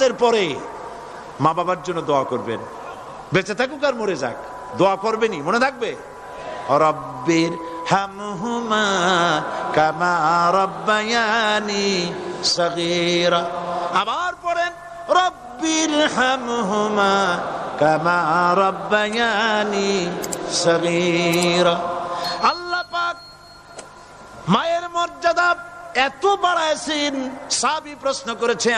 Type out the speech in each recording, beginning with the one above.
নামাজের পরে মা বাবার জন্য দোয়া করবেন, বেঁচে থাকুক আর মরে যাক, দোয়া করবেনই, মনে থাকবে। রব্বির হামহুমা কামা রাব্বায়ানি সগীরা। আবার পড়েন রব্বির হামহুমা কামা রাব্বায়ানি সগীরা। আল্লাহ পাক মায়ের মর্যাদা এত বাড়াইছেন, সাহাবী প্রশ্ন করেছে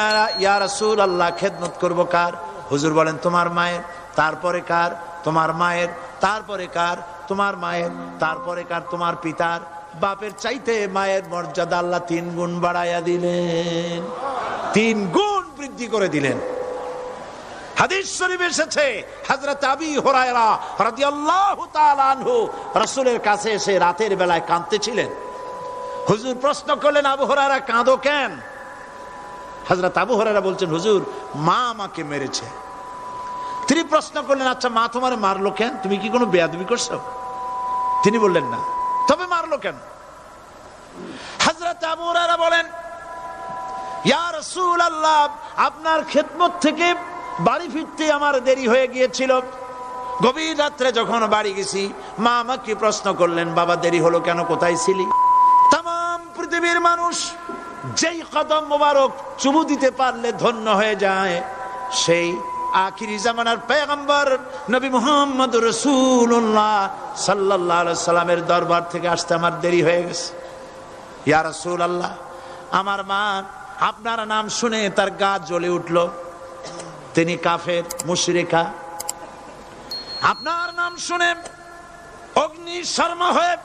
ইয়া রাসূলুল্লাহ খেদমত করব কার? হুজুর বলেন তোমার মায়ের, তারপরে কার? তোমার মায়ের, তারপরে কার? তোমার মায়ের, তারপরে কার? তোমার পিতার। বাপের চাইতে মায়ের মর্যাদা আল্লাহ 3 গুণ বাড়াইয়া দিলেন, 3 গুণ বৃদ্ধি করে দিলেন। হাদিস শরীফে এসেছে হযরত আবী হুরায়রা রাদিয়াল্লাহু তাআলা আনহু রাসূলের কাছে এসে রাতের বেলায় কাঁদতেছিলেন। হুজুর প্রশ্ন করলেন আবু হুরায়রা কাঁদো কেন? হযরত আবু হুরায়রা বলছেন হুজুর মা আমাকে মেরেছে। তিনি প্রশ্ন করলেন আচ্ছা মা তোমারে মারলো কেন? তুমি কি কোনো বেয়াদবি করছো? তিনি বললেন না। তবে মারলো কেন? হযরত আবু হুরায়রা বলেন ইয়া রাসূলুল্লাহ আপনার খেদমত থেকে বাড়ি ফিরতে আমার দেরি হয়ে গিয়েছিল। গভীর রাত্রে যখন বাড়ি গেছি মা আমাকে প্রশ্ন করলেন বাবা দেরি হলো কেন, কোথায় ছিলি? তাম পৃথিবীর মানুষ যেই কদম মোবারক চুমু দিতে পারলে ধন্য হয়ে যায়, সেই আখিরি জামানার পয়গম্বর নবী মুহাম্মদ রাসূলুল্লাহ সাল্লাল্লাহু আলাইহি সাল্লামের দরবার থেকে আসতে আমার দেরি হয়ে গেছে। ইয়া রাসূলুল্লাহ আমার মা আপনার নাম শুনে তার গা জ্বলে উঠল, তিনি কাফের মুশরিকা। আপনার নাম শুনে অগ্নি শর্মা হয়ে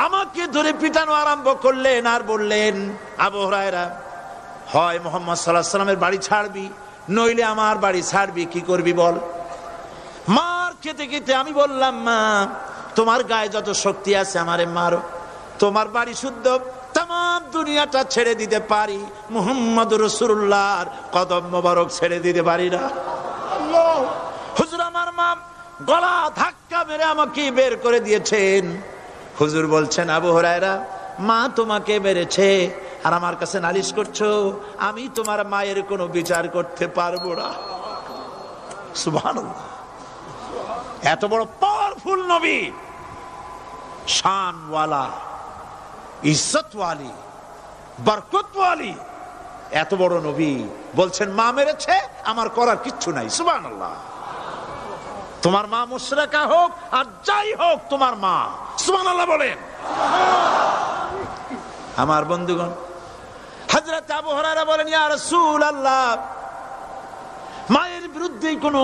আমাকে ধরে পিটানো আরম্ভ করলেন আর বললেন আবু হুরায়রা হয় মুহাম্মদ সাল্লাল্লাহু আলাইহি সাল্লামের বাড়ি ছাড়বি নইলে আমার বাড়ি ছাড়বি, কি করবি বল। মার খেতে খেতে আমি বললাম মা তোমার গায়ে যত শক্তি আছে আমারে মারো, তোমার বাড়ি শুদ্ধ, তাম দুনিয়াটা ছেড়ে দিতে পারি, মুহাম্মদ রাসূলুল্লাহর কদম মোবারক ছেড়ে দিতে পারি না। হুজুর আমার মা গলা ধাক্কা মেরে আমাকে বের করে দিয়েছেন। হুজুর বলছেন আবু হুরায়রা মা তোমাকে মেরেছে আর আমার কাছে নালিশ করছো, আমি তোমার মায়ের কোনো বিচার করতে পারবো না। সুবহানাল্লাহ, এত বড় পাওয়ারফুল নবী, শানওয়ালা, ইজ্জতওয়ালি, বরকতওয়ালি, এত বড় নবী বলছেন মা মেরেছে আমার করার কিচ্ছু নাই। সুবহানাল্লাহ, তোমার মা মুশরিকা হোক আর যাই হোক তোমার মা। সুবহানাল্লাহ বলেন। আমার বন্ধুগণ হযরত আবু হুরায়রা বলেন ইয়া রাসূলুল্লাহ মায়ের বিরুদ্ধে কোনো